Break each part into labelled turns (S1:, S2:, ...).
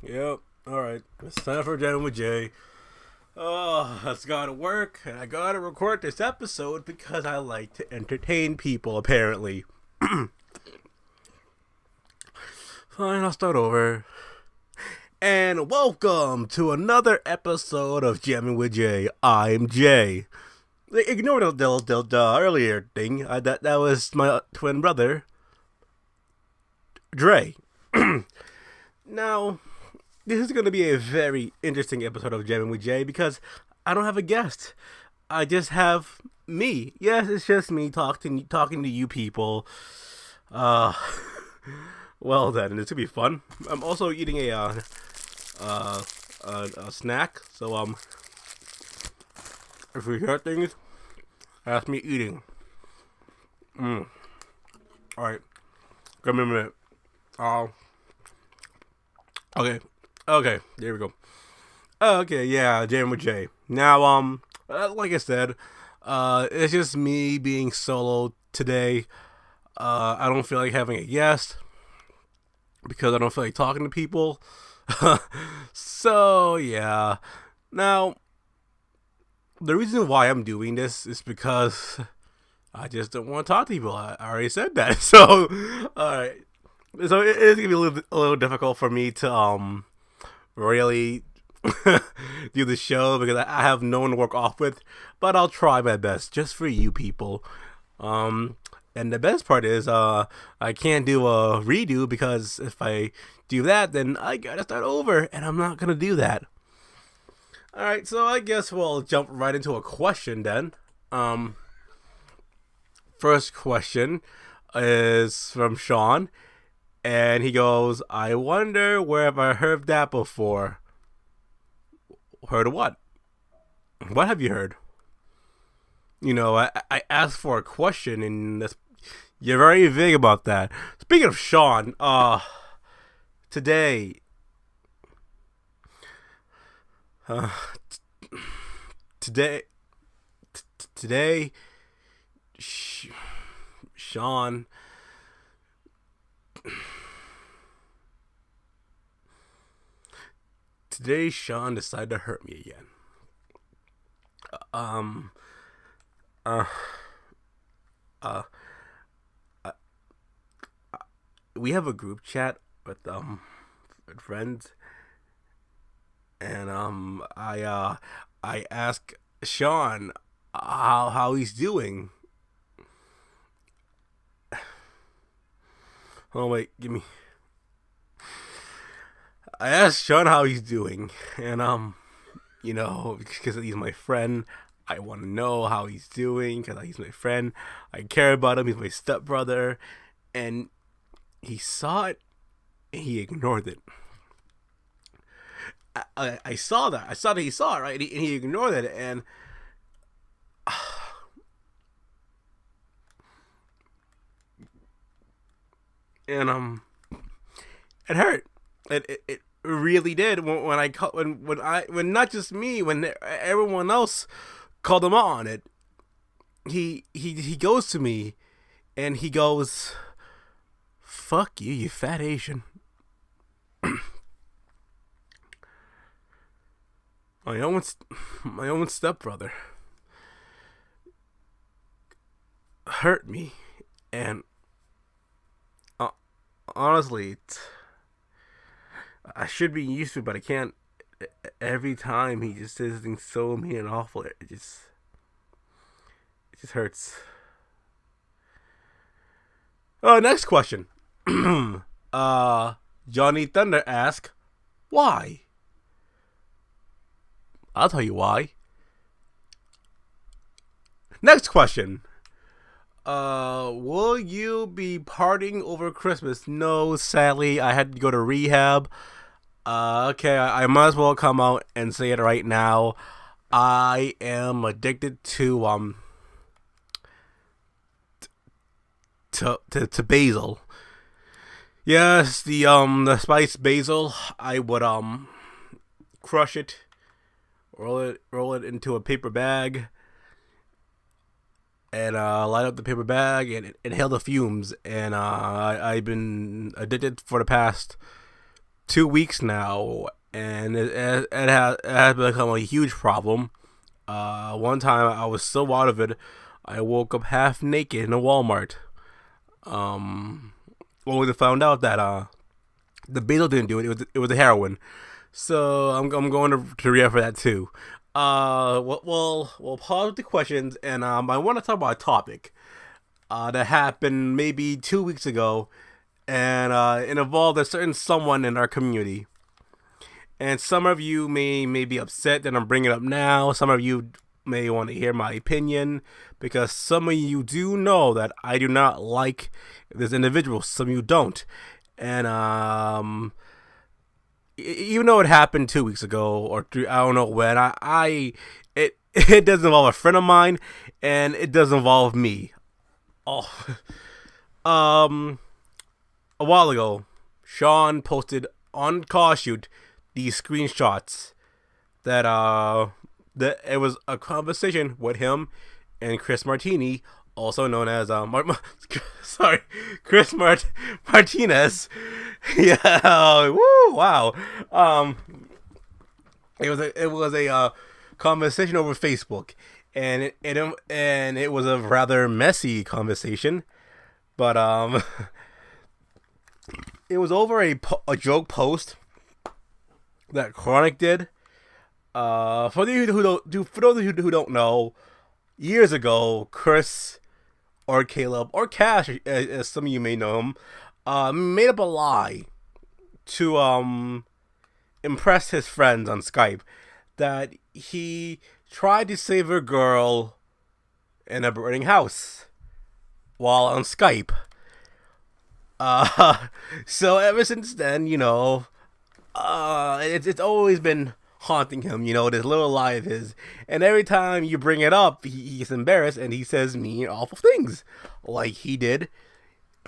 S1: Yep. All right. It's time for Jammin with Jay. Oh, let's go to work, and I gotta record this episode because I like to entertain people. Apparently. Fine. I'll start over. And welcome to another episode of Jammin with Jay. I'm Jay. Ignore the earlier thing. That was my twin brother, Dre. Now, this is going to be a very interesting episode of Jammin with Jay because I don't have a guest. I just have me. Yes, it's just me talking to you people. Uh, well then, it's gonna be fun. I'm also eating a snack. So if you hear things, that's me eating. All right, give me a minute. Okay, there we go. Okay, yeah, Jammin with Jay. Now, like I said, it's just me being solo today. I don't feel like having a guest because I don't feel like talking to people. So, yeah. Now, the reason why I'm doing this is because I just don't want to talk to people. I already said that. So, alright. So, it's going to be a little difficult for me to, really do the show because I have no one to work off with, but I'll try my best just for you people. And the best part is I can't do a redo because if I do that, then I gotta start over, and I'm not gonna do that. All right, so I guess we'll jump right into a question then. First question is from Sean. And he goes, I wonder where have I heard that before? Heard of what? What have you heard? You know, I asked for a question, and you're very vague about that. Speaking of Sean, today, uh, today, today, Sean. Today, Sean decided to hurt me again. Um, uh, uh, uh, we have a group chat with friends, and I ask Sean how he's doing. Oh wait, give me. I asked Sean how he's doing, and you know, because he's my friend, I want to know how he's doing because he's my friend. I care about him. He's my stepbrother, and he saw it, and he ignored it. I saw that. I saw that he saw it, right, and he ignored it, and and it hurt. It really did when I when not just me, when everyone else called him out on it. He goes to me and he goes, "Fuck you, you fat Asian." my own my own stepbrother hurt me, and honestly, I should be used to it, but I can't. Every time he just says things so mean and awful, it just hurts. Oh, next question. Johnny Thunder asks, why? I'll tell you why. Next question. Will you be partying over Christmas? No, sadly, I had to go to rehab. Okay, I might as well come out and say it right now. I am addicted to to basil. Yes, the spiced basil. I would crush it, roll it into a paper bag, and light up the paper bag and inhale the fumes. And I've been addicted for the past 2 weeks now, and it has become a huge problem. One time I was so out of it, I woke up half naked in a Walmart. Um, only to found out that the basil didn't do it. It was the heroin. So I'm going to rehab for that too. We'll pause with the questions, and I want to talk about a topic that happened maybe 2 weeks ago, and it involved a certain someone in our community. And some of you may be upset that I'm bringing it up now. Some of you may want to hear my opinion, because some of you do know that I do not like this individual. Some of you don't, and even though it happened 2 weeks ago or three, I don't know when. It it does involve a friend of mine, and it does involve me. Oh, um, a while ago, Sean posted on Call Shoot these screenshots that it was a conversation with him and Chris Martini, also known as sorry, Martinez. Yeah, woo, wow. It was a conversation over Facebook, and it was a rather messy conversation, but it was over a joke post that Chronic did. For those who don't know, years ago, Chris or Caleb or Cash, as some of you may know him, made up a lie to impress his friends on Skype that he tried to save a girl in a burning house while on Skype. So ever since then, it's always been haunting him, this little lie of his. And every time you bring it up, he's embarrassed and he says mean, awful things, like he did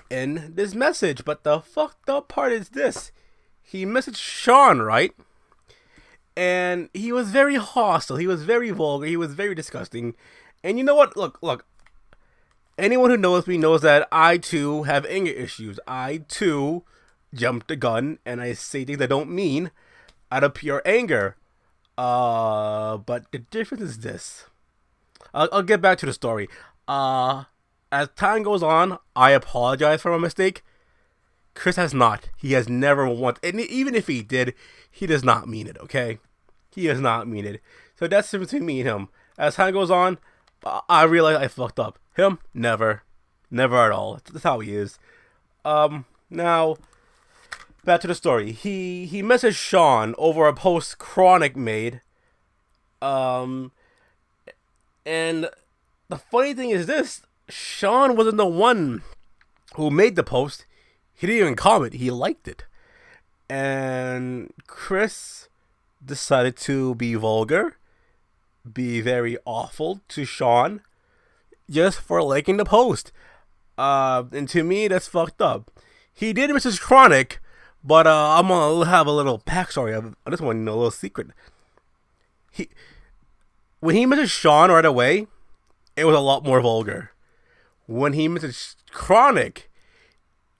S1: in this message. But the fucked up part is this: he messaged Sean, right? And he was very hostile. He was very vulgar. He was very disgusting. And you know what? Look. Anyone who knows me knows that I too have anger issues. I too jump the gun and I say things I don't mean out of pure anger. But the difference is this. I'll get back to the story. As time goes on, I apologize for my mistake. Chris has not. He has never once, and even if he did, he does not mean it, okay? He does not mean it. So that's the difference between me and him. As time goes on, I realize I fucked up. Him, never. Never at all. That's how he is. Now, back to the story. He messaged Sean over a post Chronic made. And the funny thing is this: Sean wasn't the one who made the post. He didn't even comment. He liked it. And Chris decided to be vulgar, be very awful to Sean, just for liking the post. And to me, that's fucked up. He did Mrs. Chronic, but I'm gonna have a little backstory. I just want to know a little secret. When he messaged Sean right away, it was a lot more vulgar. When he messaged Chronic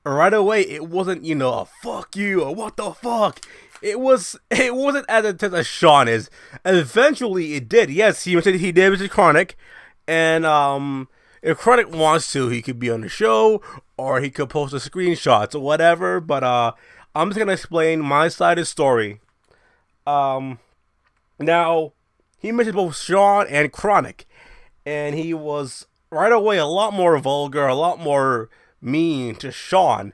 S1: right away, it wasn't, a fuck you or what the fuck. It wasn't as intense as Sean is. And eventually it did. Yes, he did Mr. Chronic. And if Chronic wants to, he could be on the show, or he could post the screenshots or whatever. But I'm just gonna explain my side of the story. Now, he mentioned both Sean and Chronic, and he was right away a lot more vulgar, a lot more mean to Sean,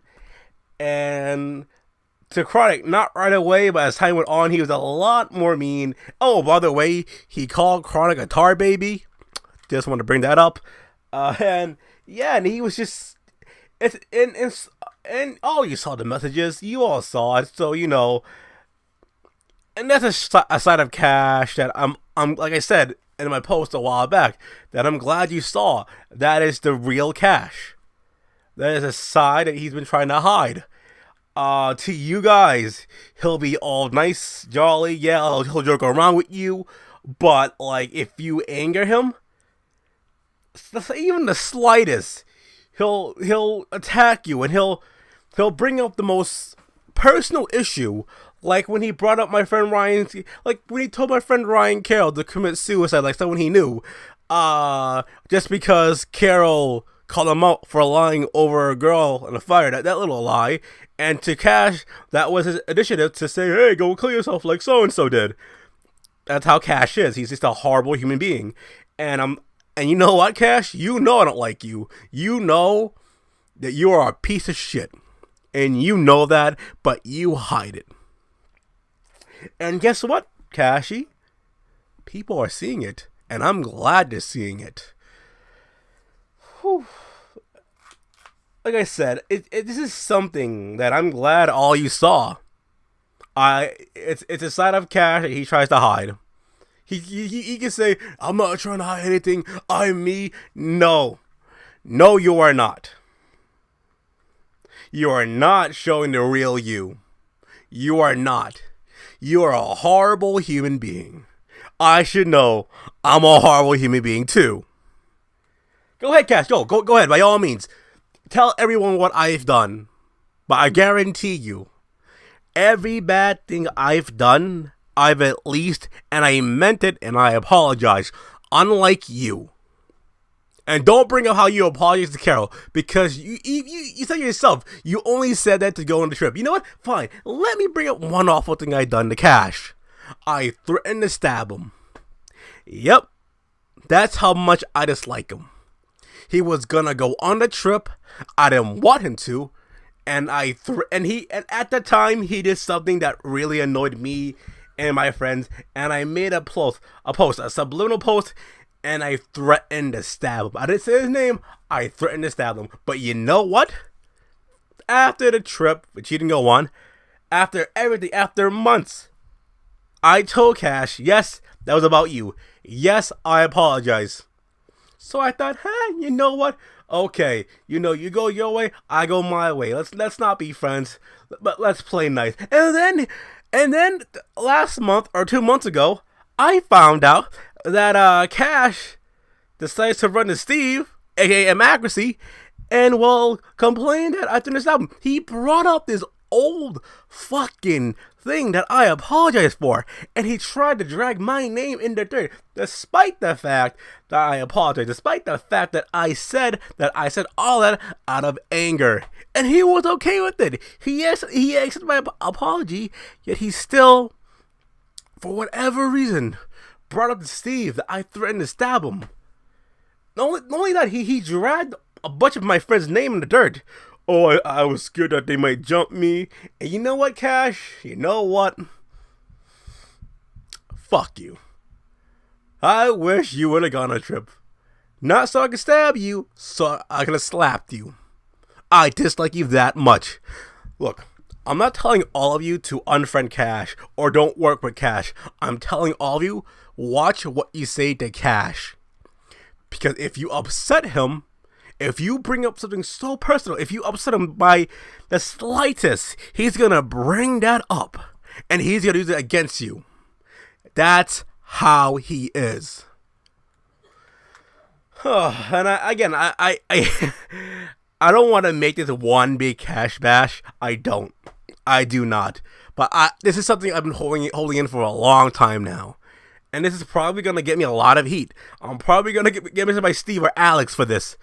S1: and to Chronic, not right away, but as time went on, he was a lot more mean. Oh, by the way, he called Chronic a tar baby. Just want to bring that up. And he was just, and all you saw the messages, you all saw it, so and that's a side of Cash that I'm like I said in my post a while back, that I'm glad you saw. That is the real Cash. That is a side that he's been trying to hide. To you guys, he'll be all nice, jolly, yeah, he'll joke around with you, but if you anger him, even the slightest, he'll attack you, and he'll bring up the most personal issue. Like when he brought up my friend Ryan, like when he told my friend Ryan Carroll to commit suicide, like someone he knew, just because Carroll called him out for lying over a girl in a fire, that little lie, and to Cash, that was his initiative to say, hey, go kill yourself like so-and-so did. That's how Cash is. He's just a horrible human being. And you know what, Cash? You know I don't like you. You know that you are a piece of shit. And you know that, but you hide it. And guess what, Cashy? People are seeing it, and I'm glad they're seeing it. Whew. Like I said, this is something that I'm glad all you saw. It's a side of Cash that he tries to hide. He can say, I'm not trying to hide anything, I'm me. No, you are not. You are not showing the real you. You are not. You are a horrible human being. I should know I'm a horrible human being too. Go ahead, Cash. Go ahead. By all means, tell everyone what I've done. But I guarantee you, every bad thing I've done, I've at least, and I meant it, and I apologize. Unlike you. And don't bring up how you apologize to Carol, because you said yourself, you only said that to go on the trip. You know what? Fine. Let me bring up one awful thing I done to Cash. I threatened to stab him. Yep. That's how much I dislike him. He was gonna go on the trip. I didn't want him to. And and at the time, he did something that really annoyed me and my friends. And I made a subliminal post, and I threatened to stab him. I didn't say his name. I threatened to stab him. But you know what? After the trip, which he didn't go on, after everything, after months, I told Cash, yes, that was about you. Yes, I apologize. So I thought, hey, you know what? Okay, you go your way, I go my way. Let's not be friends, but let's play nice. And then last month or 2 months ago, I found out that Cash decides to run to Steve, aka Macracy, and complain that I finished album. He brought up this old fucking thing that I apologize for, and he tried to drag my name in the dirt, despite the fact that I apologize, despite the fact that I said all that out of anger, and he was okay with it. He accepted my apology, yet he still, for whatever reason, brought up to Steve that I threatened to stab him. Not only that, he dragged a bunch of my friends' name in the dirt. Oh, I was scared that they might jump me. And you know what, Cash? You know what? Fuck you. I wish you would have gone on a trip. Not so I could stab you, so I could have slapped you. I dislike you that much. Look, I'm not telling all of you to unfriend Cash or don't work with Cash. I'm telling all of you, watch what you say to Cash. Because if you upset him, if you bring up something so personal, if you upset him by the slightest, he's gonna bring that up. And he's gonna use it against you. That's how he is. And I I don't want to make this one big Cash bash. I do not. But this is something I've been holding in for a long time now. And this is probably going to get me a lot of heat. I'm probably going to get mentioned by Steve or Alex for this.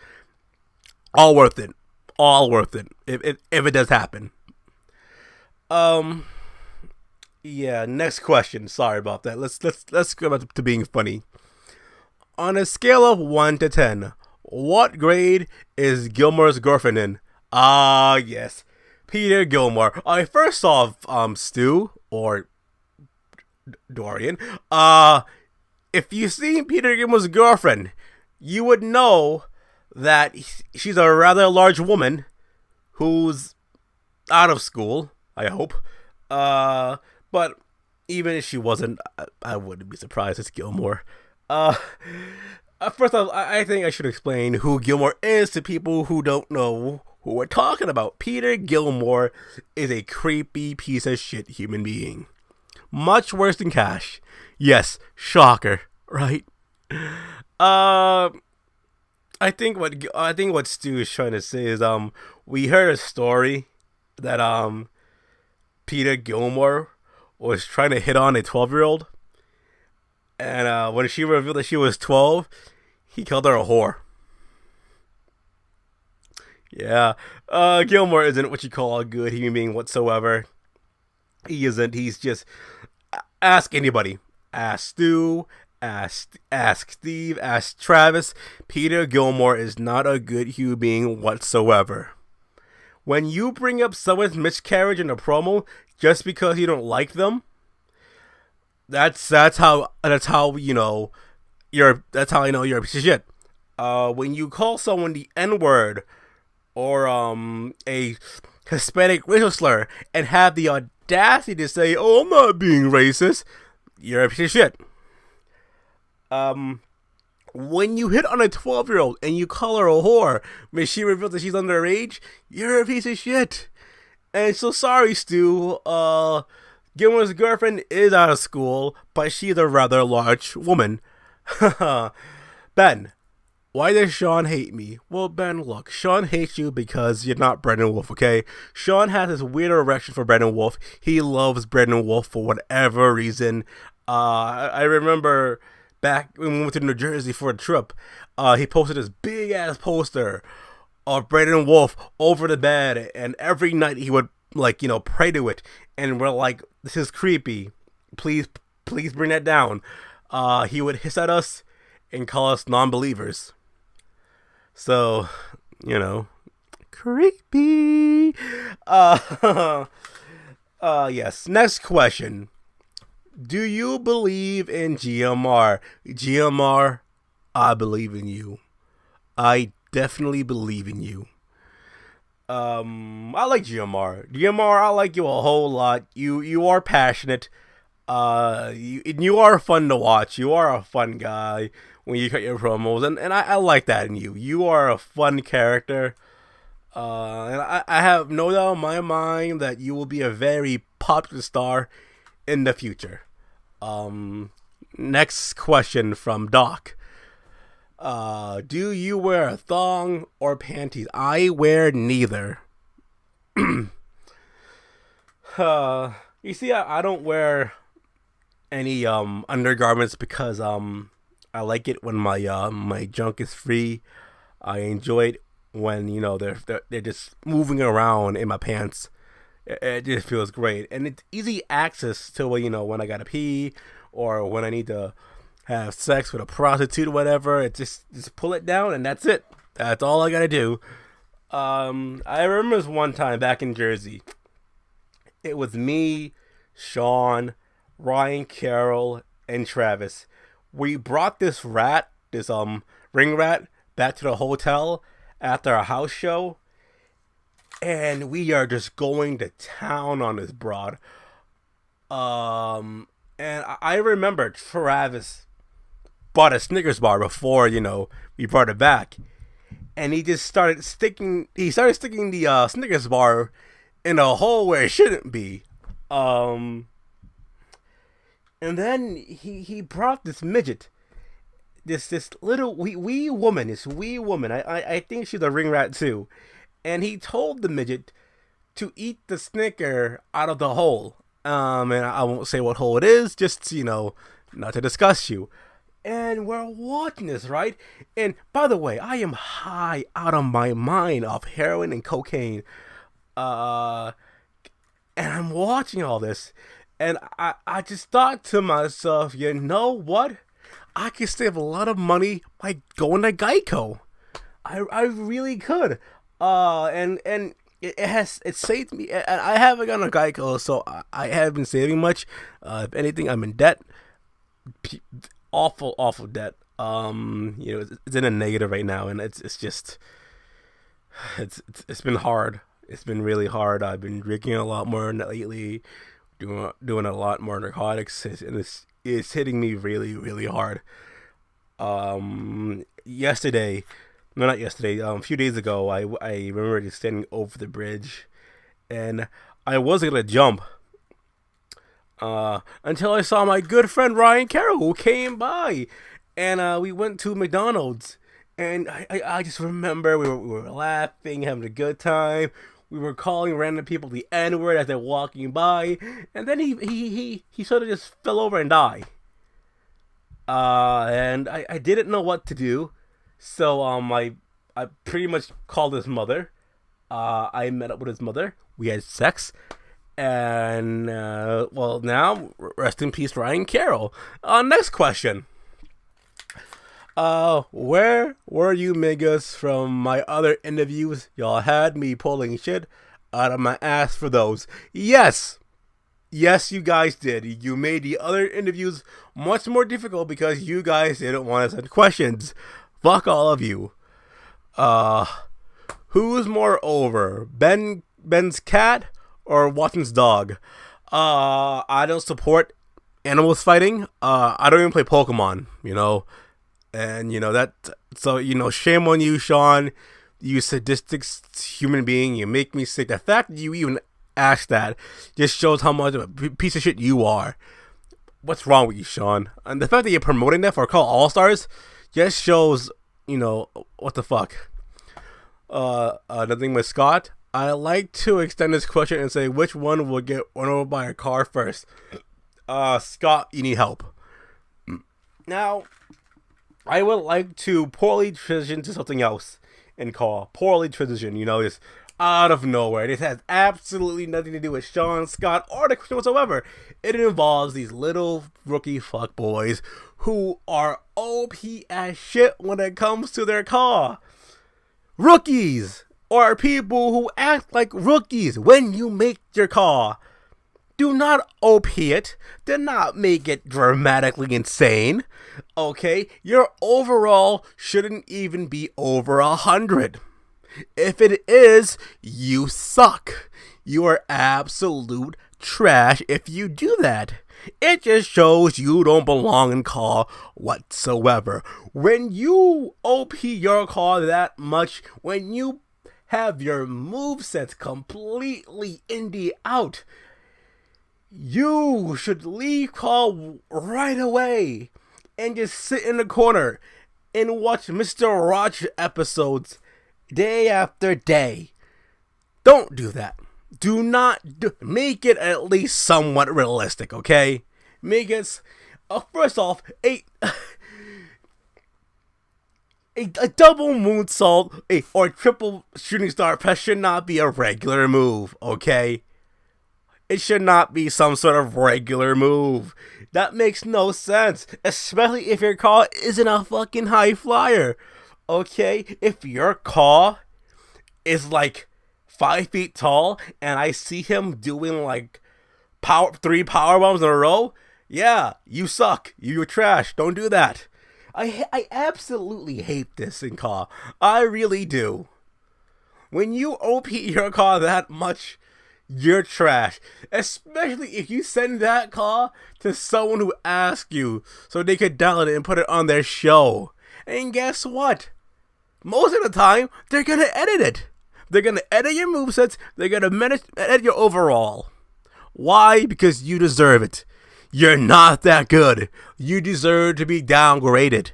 S1: All worth it. All worth it. If it does happen. Yeah, next question. Sorry about that. Let's go back to being funny. On a scale of 1 to 10, what grade is Gilmore's girlfriend in? Yes. Peter Gilmore. I first saw Stu or Dorian. If you've seen Peter Gilmore's girlfriend, you would know that she's a rather large woman who's out of school, I hope. But even if she wasn't, I wouldn't be surprised. It's Gilmore. First off, I think I should explain who Gilmore is to people who don't know who we're talking about. Peter Gilmore is a creepy piece of shit human being. Much worse than Cash. Yes, shocker, right? I think what Stu is trying to say is we heard a story that Peter Gilmore was trying to hit on a 12-year-old, and when she revealed that she was 12, he called her a whore. Yeah, Gilmore isn't what you call a good human being whatsoever. He isn't. He's just ask anybody. Ask Stu. Ask Steve. Ask Travis. Peter Gilmore is not a good human being whatsoever. When you bring up someone's miscarriage in a promo just because you don't like them, that's how you know that's how I know you're a piece of shit. When you call someone the N-word or a Hispanic racial slur and have the audacity to say, "Oh, I'm not being racist," you're a piece of shit. When you hit on a 12-year-old and you call her a whore when she reveals that she's underage, you're a piece of shit. And so sorry, Stu. Gilmore's girlfriend is out of school, but she's a rather large woman. Ben, why does Sean hate me? Well, Ben, look, Sean hates you because you're not Brendan Wolf, okay? Sean has this weird erection for Brendan Wolf. He loves Brendan Wolf for whatever reason. I remember back when we went to New Jersey for a trip, he posted this big ass poster of Brendan Wolf over the bed, and every night he would pray to it, and we're like, this is creepy. Please bring that down. He would hiss at us and call us non-believers. So, creepy. Yes. Next question. Do you believe in GMR? GMR, I believe in you. I definitely believe in you. I like GMR. GMR, I like you a whole lot. You are passionate. You are fun to watch. You are a fun guy when you cut your promos, and I like that in you. You are a fun character. And I have no doubt in my mind that you will be a very popular star in the future. Next question from Doc. Do you wear a thong or panties? I wear neither. You see, I don't wear any undergarments because I like it when my junk is free. I enjoy it when they're just moving around in my pants. It just feels great, and it's easy access to when I gotta pee or when I need to have sex with a prostitute or whatever. It just pull it down and that's it. That's all I gotta do. I remember this one time back in Jersey. It was me, Sean, Ryan Carroll, and Travis. We brought this ring rat back to the hotel after a house show, and we are just going to town on this broad. And I remember Travis bought a Snickers bar before we brought it back, and he just started sticking the Snickers bar in a hole where it shouldn't be. And then he brought this midget, this little wee woman. I think she's a ring rat too, and he told the midget to eat the Snicker out of the hole. And I won't say what hole it is, just not to discuss you. And we're watching this, right? And by the way, I am high out of my mind off heroin and cocaine. And I'm watching all this, and I just thought to myself, you know what? I could save a lot of money by going to Geico. I really could. And it saved me. And I haven't gone to Geico, so I haven't been saving much. If anything, I'm in debt. Awful debt. It's in a negative right now, and it's been hard. It's been really hard. I've been drinking a lot more maybe, doing a lot more narcotics, and it's hitting me really, really hard. A few days ago, I remember just standing over the bridge, and I was gonna jump, until I saw my good friend Ryan Carroll, who came by, and we went to McDonald's, and I just remember we were laughing, having a good time. We were calling random people the N word as they're walking by, and then he sort of just fell over and died. And I didn't know what to do, so I pretty much called his mother. I met up with his mother. We had sex, and well, now rest in peace, Ryan Carroll. Next question. Where were you niggas from my other interviews? Y'all had me pulling shit out of my ass for those. Yes, you guys did. You made the other interviews much more difficult because you guys didn't want to send questions. Fuck all of you. Who's more over, Ben's cat or Watson's dog? I don't support animals fighting. I don't even play Pokemon, and that. So shame on you, Sean. You sadistic human being. You make me sick. The fact that you even asked that just shows how much of a piece of shit you are. What's wrong with you, Sean? And the fact that you're promoting that for Call All Stars just shows, what the fuck. Nothing with Scott. I like to extend this question and say which one will get run over by a car first. Scott, you need help. Now, I would like to poorly transition to something else and call poorly transition. Just out of nowhere. This has absolutely nothing to do with Sean, Scott, or the question whatsoever. It involves these little rookie fuckboys who are OP as shit when it comes to their car. Rookies are people who act like rookies when you make your car. Do not OP it. Do not make it dramatically insane. Okay? Your overall shouldn't even be over 100. If it is, you suck. You are absolute trash if you do that. It just shows you don't belong in car whatsoever. When you OP your car that much, when you have your movesets completely indie out, you should leave car right away and just sit in the corner and watch Mr. Roger episodes day after day. Don't do that. Do not make it at least somewhat realistic, okay? Make it, first off, a double moonsault or triple shooting star press should not be a regular move, okay? It should not be some sort of regular move. That makes no sense, especially if your car isn't a fucking high flyer, okay? If your car is like 5 feet tall and I see him doing like 3 power bombs in a row, yeah, you suck. You're trash. Don't do that. I absolutely hate this in car. I really do. When you OP your car that much, you're trash. Especially if you send that car to someone who asks you so they could download it and put it on their show. And guess what? Most of the time, they're gonna edit it. They're gonna edit your movesets. They're gonna edit your overall. Why? Because you deserve it. You're not that good. You deserve to be downgraded.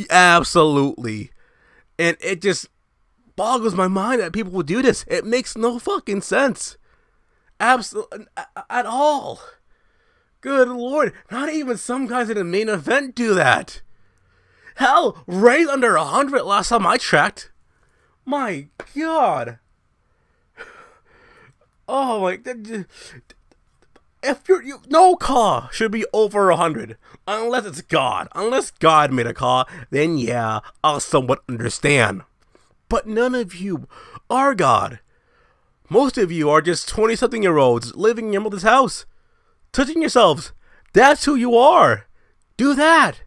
S1: Absolutely. And it just boggles my mind that people would do this. It makes no fucking sense. Absolutely. At all. Good lord. Not even some guys in the main event do that. Hell, right under 100 last time I checked. My god. Oh my god. If no car should be over 100 unless it's God. Unless God made a car, then yeah, I'll somewhat understand. But none of you are God. Most of you are just 20-something-year-olds living in your mother's house, touching yourselves. That's who you are. Do that.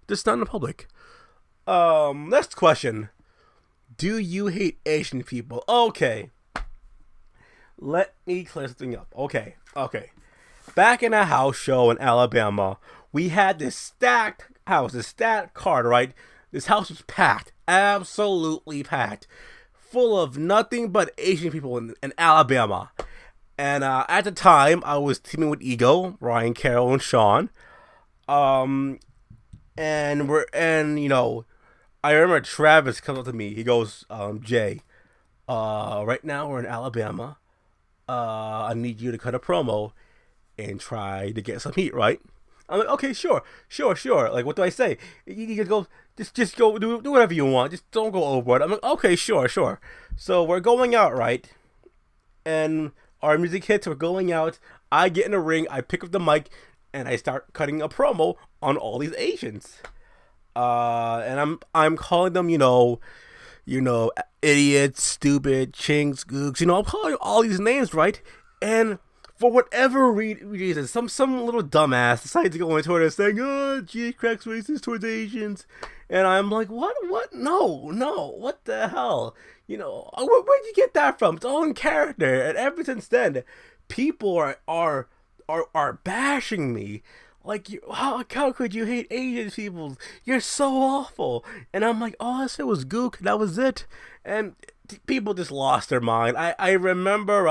S1: Just not in the public. Next question. Do you hate Asian people? Okay. Let me clear something up. Okay. Back in a house show in Alabama, we had this stacked house, this stacked card, right? This house was packed. Absolutely packed. Full of nothing but Asian people in Alabama. And at the time, I was teaming with Ego, Ryan Carroll, and Sean. I remember Travis comes up to me. He goes, Jay, Right now we're in Alabama. I need you to cut a promo and try to get some heat, right? I'm like, okay, sure, sure, sure. Like, what do I say? You go, just go, do whatever you want. Just don't go overboard. I'm like, okay, sure, sure. So we're going out, right? And our music hits. We're going out. I get in the ring. I pick up the mic, and I start cutting a promo on all these Asians. And I'm calling them, idiots, stupid, chinks, gooks. I'm calling all these names, right? And for whatever reason, some little dumbass decides to go on Twitter saying, "Oh, G cracks racist towards Asians," and I'm like, "What? What? No, no! What the hell? Where'd you get that from? It's all in character." And ever since then, people are bashing me. Like, how could you hate Asian people? You're so awful. And I'm like, oh, I said it was gook. That was it. And people just lost their mind. I remember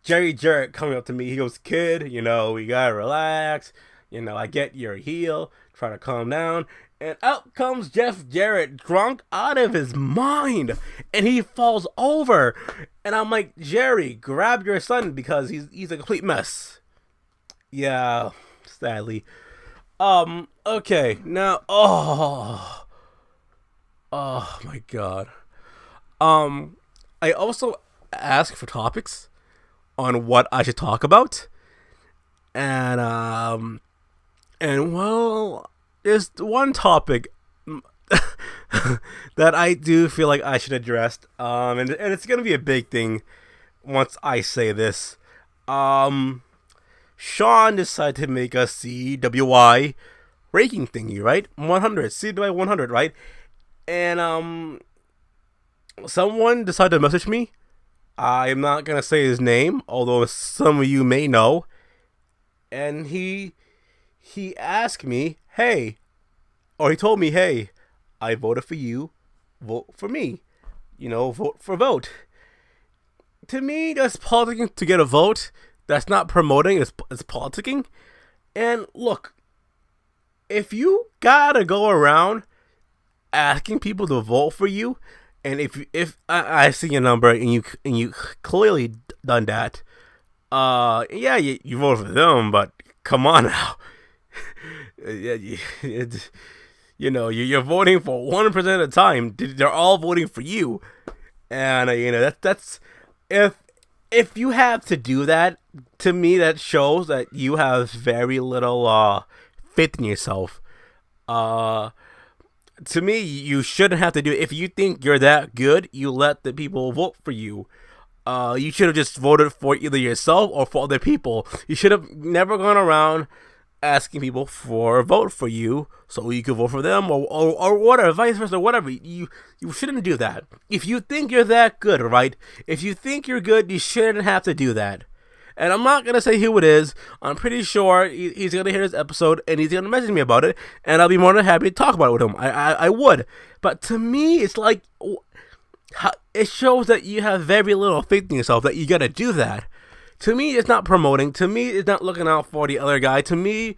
S1: Jerry Jarrett coming up to me. He goes, "Kid, you gotta relax. I get you're a heel. Try to calm down." And out comes Jeff Jarrett, drunk out of his mind. And he falls over. And I'm like, "Jerry, grab your son because he's a complete mess." Yeah, sadly. Okay, now, oh my god. I also ask for topics on what I should talk about. And well, there's one topic that I do feel like I should address. And it's gonna be a big thing once I say this. Sean decided to make a CWI ranking thingy, right? 100, CWI 100, right? And someone decided to message me. I'm not gonna say his name, although some of you may know. And he asked me, "Hey," or he told me, "Hey, I voted for you. Vote for me. Vote for vote." To me, that's politicking to get a vote. That's not promoting. It's politicking. And look, if you gotta go around asking people to vote for you, and if I see your number and you clearly done that, yeah, you vote for them, but come on now, you're voting for 1% of the time. They're all voting for you, and that's if you have to do that, to me that shows that you have very little faith in yourself. To me, you shouldn't have to do it. If you think you're that good, you let the people vote for you. You should have just voted for either yourself or for other people. You should have never gone around asking people for a vote for you so you could vote for them or whatever, vice versa, whatever. You shouldn't do that. If you think you're that good, right? If you think you're good, you shouldn't have to do that. And I'm not going to say who it is. I'm pretty sure he's going to hear this episode and he's going to message me about it. And I'll be more than happy to talk about it with him. I would. But to me, it's like, it shows that you have very little faith in yourself that you got to do that. To me, it's not promoting. To me, it's not looking out for the other guy. To me,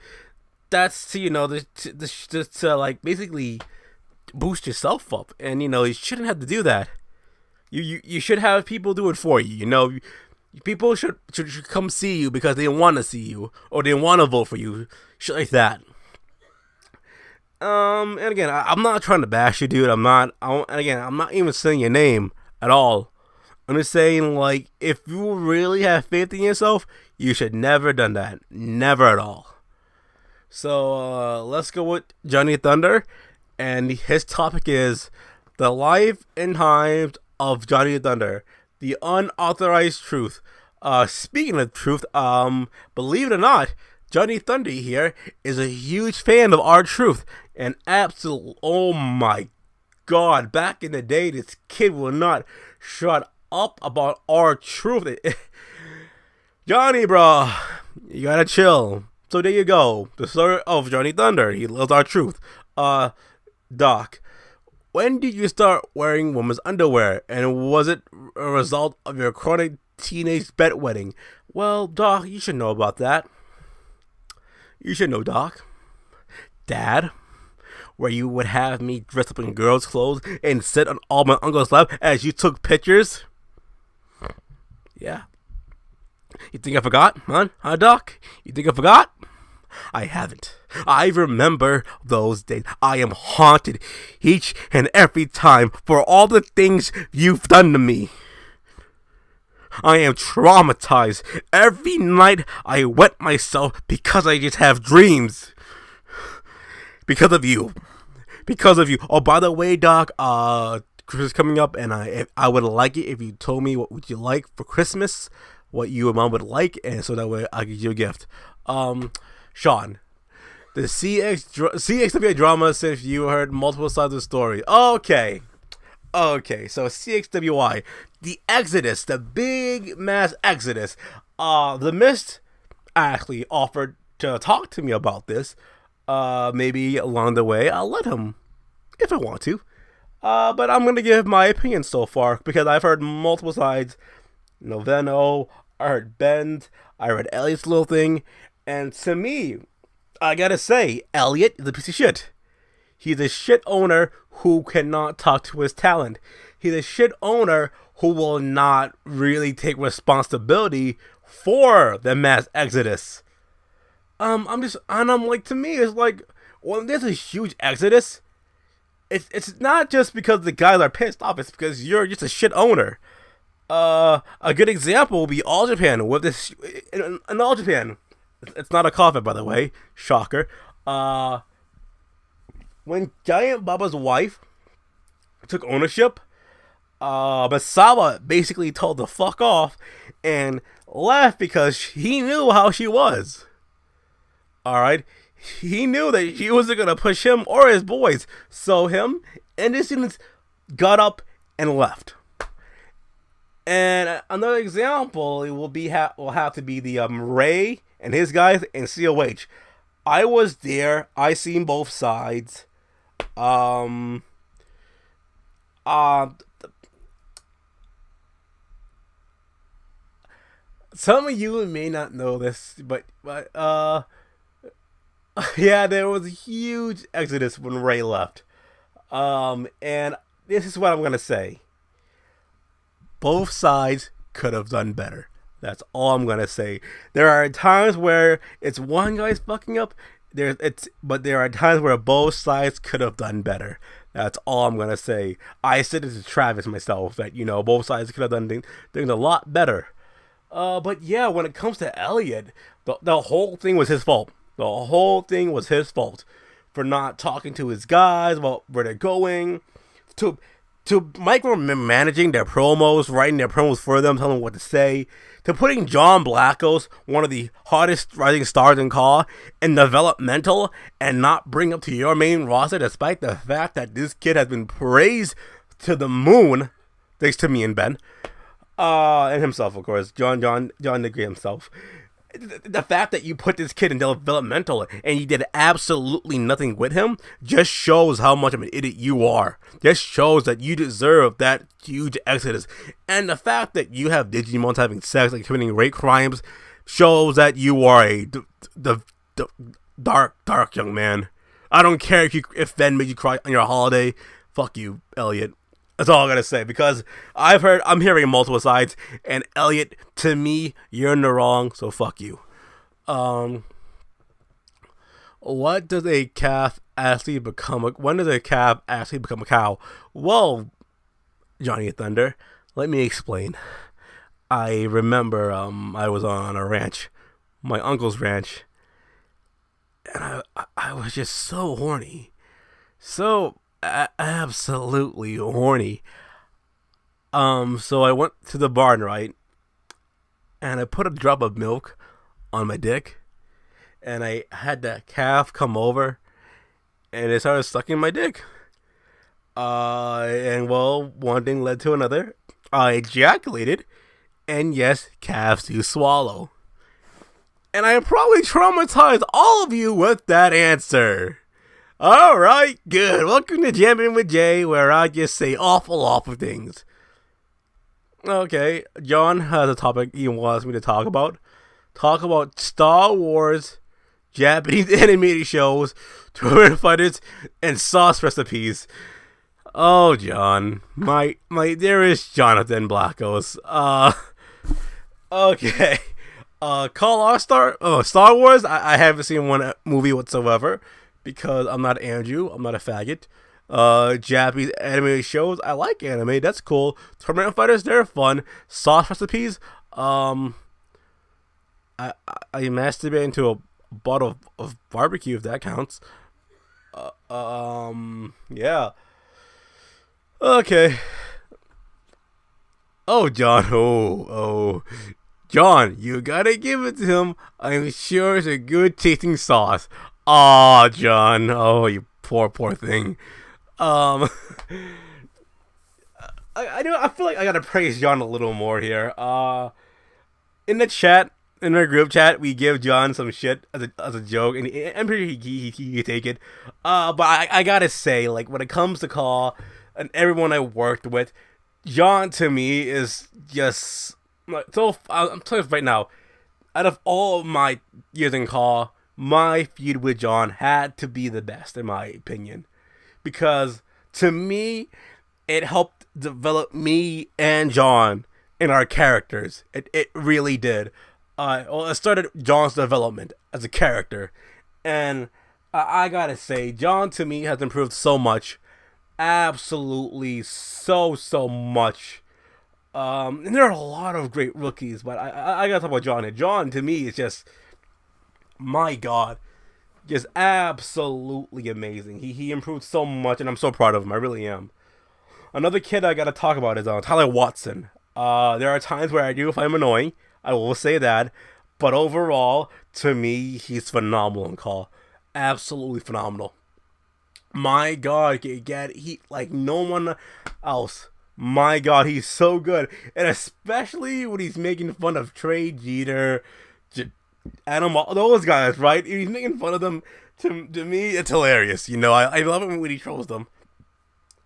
S1: that's to like basically boost yourself up. And you shouldn't have to do that. You should have people do it for you. People should come see you because they want to see you or they want to vote for you, shit like that. And again, I'm not trying to bash you, dude. I'm not even saying your name at all. I'm just saying, like, if you really have faith in yourself, you should never done that, never at all. So let's go with Johnny Thunder, and his topic is the life and times of Johnny Thunder. The unauthorized truth. Speaking of truth, believe it or not, Johnny Thunder here is a huge fan of R-Truth. And absolute, oh my god, back in the day, this kid will not shut up about R-Truth. Johnny, bro, you gotta chill. So there you go. The story of Johnny Thunder. He loves R-Truth. Doc, when did you start wearing women's underwear? And was it a result of your chronic teenage bedwetting? Well, Doc, you should know about that. You should know, Doc. Dad, where you would have me dressed up in girls' clothes and sit on all my uncle's lap as you took pictures? Yeah. You think I forgot, huh, Doc? You think I forgot? I haven't. I remember those days. I am haunted each and every time for all the things you've done to me. I am traumatized every night I wet myself because I just have dreams. Because of you. Because of you. Oh, by the way, Doc, Christmas is coming up, and I would like it if you told me what would you like for Christmas, what you and Mom would like, and so that way I'll give you a gift. Sean, the CXWA drama, since you heard multiple sides of the story. Okay, so CXWI, the Exodus, the big mass Exodus. The Mist actually offered to talk to me about this. Maybe along the way, I'll let him, if I want to. But I'm going to give my opinion so far, because I've heard multiple sides. Noveno, I heard Ben's, I heard Elliot's little thing, and to me, I gotta say, Elliot is a piece of shit. He's a shit owner who cannot talk to his talent. He's a shit owner who will not really take responsibility for the mass exodus. I'm like, to me, it's like, when there's a huge exodus, it's not just because the guys are pissed off, it's because you're just a shit owner. A good example will be All Japan with this. In All Japan, it's not a coffin, by the way. Shocker. When Giant Baba's wife took ownership, Misawa basically told her to fuck off and left because he knew how she was. Alright? He knew that she wasn't going to push him or his boys. So him and his students got up and left. And another example will have to be the Ray and his guys and COH. I was there. I seen both sides. Some of you may not know this, but yeah, there was a huge exodus when Ray left. And this is what I'm gonna say. Both sides could have done better. That's all I'm gonna say. There are times where it's one guy's fucking up. But there are times where both sides could have done better. That's all I'm gonna say. I said it to Travis myself that both sides could have done things a lot better. But yeah, when it comes to Elliot, the whole thing was his fault. The whole thing was his fault for not talking to his guys about where they're going, to micromanaging their promos, writing their promos for them, telling them what to say, to putting John Blackos, one of the hottest rising stars in CAW, in developmental and not bring up to your main roster, despite the fact that this kid has been praised to the moon, thanks to me and Ben, and himself, of course, John Nigri himself. The fact that you put this kid in developmental and you did absolutely nothing with him just shows how much of an idiot you are. Just shows that you deserve that huge exodus. And the fact that you have Digimons having sex and committing rape crimes shows that you are the dark young man. I don't care if Ben made you cry on your holiday. Fuck you, Elliot. That's all I gotta say, because I'm hearing multiple sides, and Elliot, to me, you're in the wrong, so fuck you. What does a calf actually become? When does a calf actually become a cow? Well, Johnny Thunder, let me explain. I remember I was on a ranch, my uncle's ranch, and I was just so horny, so absolutely horny. So I went to the barn, right, and I put a drop of milk on my dick, and I had that calf come over, and it started sucking my dick. And well, one thing led to another. I ejaculated, and yes, calves do swallow. And I probably traumatized all of you with that answer. Alright, good. Welcome to Jammin with Jay, where I just say awful things. Okay, John has a topic he wants me to talk about. Talk about Star Wars Japanese animated shows, tournament fighters, and sauce recipes. Oh, John, my dearest Jonathan Blackos. Okay. Call All Star. Oh, Star Wars. I haven't seen one movie whatsoever because I'm not Andrew. I'm not a faggot. Japanese animated shows. I like anime. That's cool. Tournament fighters. They're fun. Sauce recipes. I masturbate into a bottle of barbecue if that counts. Yeah. Okay. Oh, John. Oh. John, you gotta give it to him. I'm sure it's a good tasting sauce. Aw, John. Oh, you poor thing. Um, I feel like I gotta praise John a little more here. In the chat, in our group chat, we give John some shit as a joke, and I'm pretty sure he take it. But I gotta say, like, when it comes to Call and everyone I worked with, John to me is just like, so. I'm telling you right now, out of all of my years in Call, my feud with John had to be the best in my opinion, because to me, it helped develop me and John in our characters. It really did. Well, it started John's development as a character, and I gotta say, John to me has improved so much, absolutely so much. And there are a lot of great rookies, but I gotta talk about John. And John to me is just, my God, just absolutely amazing. He improved so much, and I'm so proud of him. I really am. Another kid I gotta talk about is Tyler Watson. There are times where I do find him annoying. I will say that, but overall, to me, he's phenomenal in Call. Absolutely phenomenal. My God, he like no one else. My God, he's so good, and especially when he's making fun of Trey Jeter, Adam, those guys, right? He's making fun of them. To me, it's hilarious. You know, I love it when he trolls them.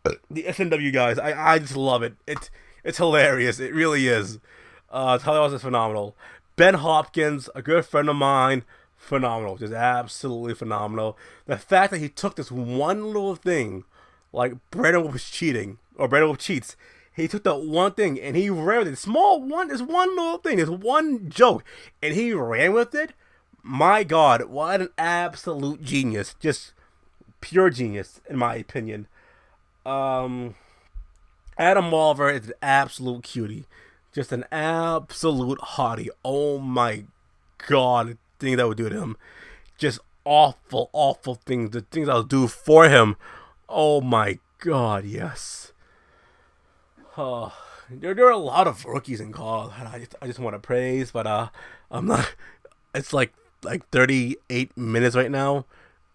S1: The SNW guys, I just love it. It's hilarious. It really is. Tyler Watson is phenomenal. Ben Hopkins, a good friend of mine, phenomenal. Just absolutely phenomenal. The fact that he took this one little thing, like Brandon was cheating, or Brandon Wolf cheats, he took that one thing and he ran with it. This one little thing, this one joke, and he ran with it. My God, what an absolute genius. Just pure genius, in my opinion. Adam Walver is an absolute cutie. Just an absolute hottie. Oh my God, the things I would do to him. Just awful things. The things I'll do for him. Oh my God, yes. There are a lot of rookies in Call. I just want to praise, but I'm not. It's like 38 minutes right now.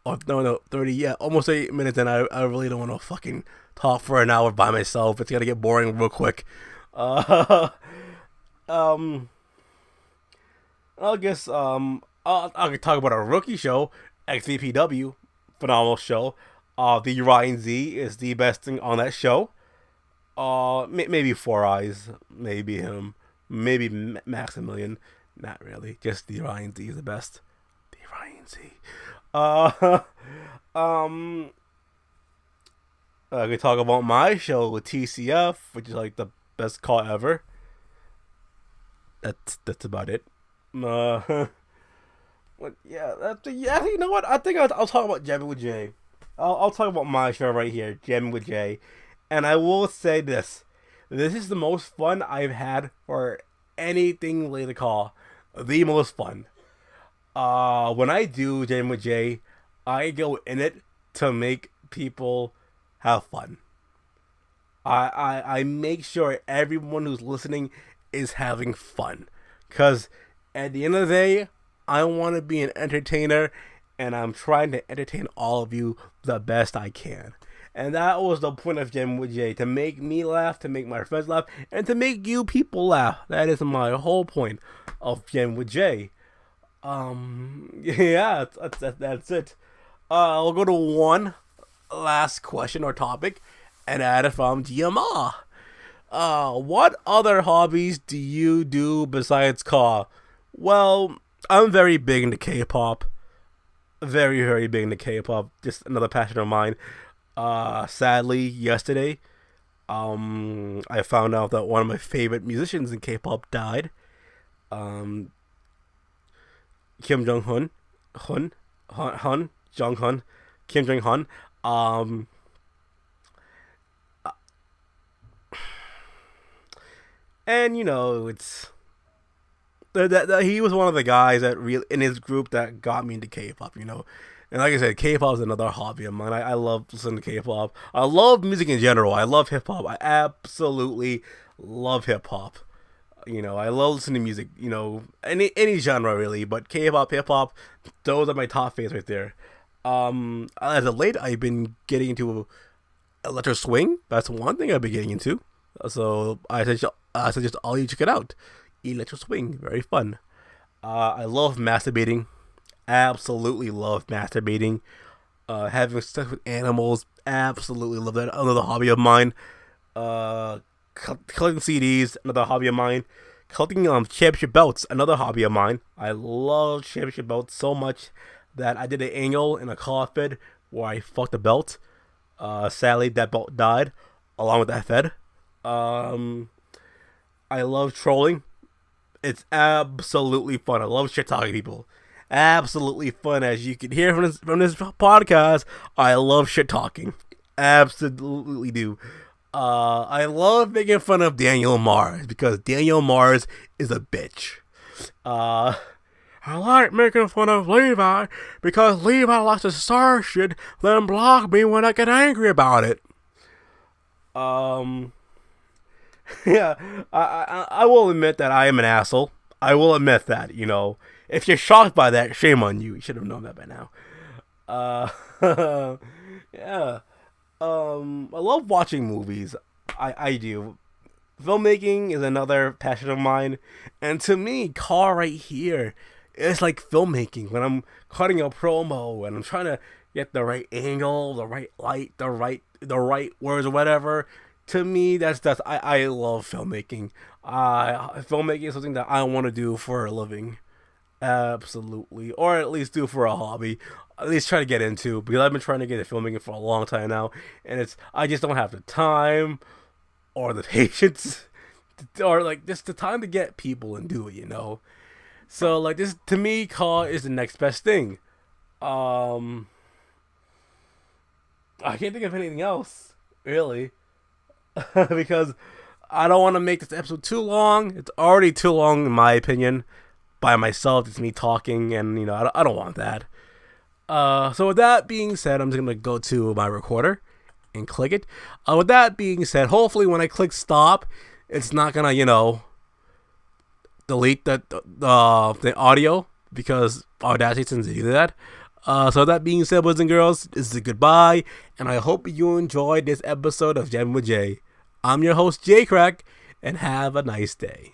S1: Or no, 30. Yeah, almost 8 minutes, and I really don't want to fucking talk for an hour by myself. It's gonna get boring real quick. I guess I'll talk about a rookie show, XVPW, phenomenal show. The Ryan Z is the best thing on that show. Maybe Four Eyes, maybe him, maybe Maximilian. Not really, just the Ryan Z is the best. The Ryan Z. I could talk about my show with TCF, which is like the best call ever. That's about it. Yeah, you know what? I think I'll talk about Jammin with Jay. I'll talk about my show right here, Jammin with Jay, and I will say this: this is the most fun I've had for anything related to Call. The most fun. When I do Jammin with Jay, I go in it to make people have fun. I make sure everyone who's listening is having fun, because at the end of the day, I want to be an entertainer, and I'm trying to entertain all of you the best I can. And that was the point of Jammin with Jay, to make me laugh, to make my friends laugh, and to make you people laugh. That is my whole point of Jammin with Jay. Yeah, that's it. I'll go to one last question or topic, and that is from GMR. What other hobbies do you do besides Call? Well, I'm very big into K-pop. very, very big into K-pop. Just another passion of mine. Sadly, yesterday, I found out that one of my favorite musicians in K-pop died. Um, Kim Jong Jong Hun, Kim Jong Un. Um, and it's that he was one of the guys that really in his group that got me into K-pop. And like I said, K-pop is another hobby of mine. I love listening to K-pop. I love music in general. I love hip hop. I absolutely love hip hop. I love listening to music. Any genre really, but K-pop, hip hop, those are my top faves right there. As of late, I've been getting into electro swing. That's one thing I've been getting into. So I suggest all you check it out. Electro swing, very fun. I love masturbating. Absolutely love masturbating. Having sex with animals, absolutely love that. Another hobby of mine. Collecting CDs, another hobby of mine. Collecting championship belts, another hobby of mine. I love championship belts so much that I did an angle in a coffin where I fucked a belt. Sadly, that belt died along with that fed. I love trolling. It's absolutely fun. I love shit talking people. Absolutely fun, as you can hear from this podcast. I love shit talking. Absolutely do. I love making fun of Daniel Mars because Daniel Mars is a bitch. I like making fun of Levi because Levi likes to start shit, then block me when I get angry about it. Yeah, I will admit that I am an asshole. I will admit that. If you're shocked by that, shame on you. You should have known that by now. Yeah. I love watching movies. I do. Filmmaking is another passion of mine, and to me, Car right here is like filmmaking. When I'm cutting a promo and I'm trying to get the right angle, the right light, the right words, or whatever. To me, that's I love filmmaking. Filmmaking is something that I want to do for a living. Absolutely, or at least do for a hobby. At least try to get into, because I've been trying to get into filmmaking for a long time now, and I just don't have the time or the patience or like just the time to get people and do it. So like this to me, car is the next best thing. I can't think of anything else really. Because I don't want to make this episode too long. It's already too long in my opinion. By myself, it's me talking, and I don't want that. So with that being said, I'm just gonna go to my recorder and click it. With that being said, hopefully when I click stop, it's not gonna delete the audio, because Audacity tends to do that. So that being said, boys and girls, this is a goodbye, and I hope you enjoyed this episode of Jammin with Jay. I'm your host, Jay Crack, and have a nice day.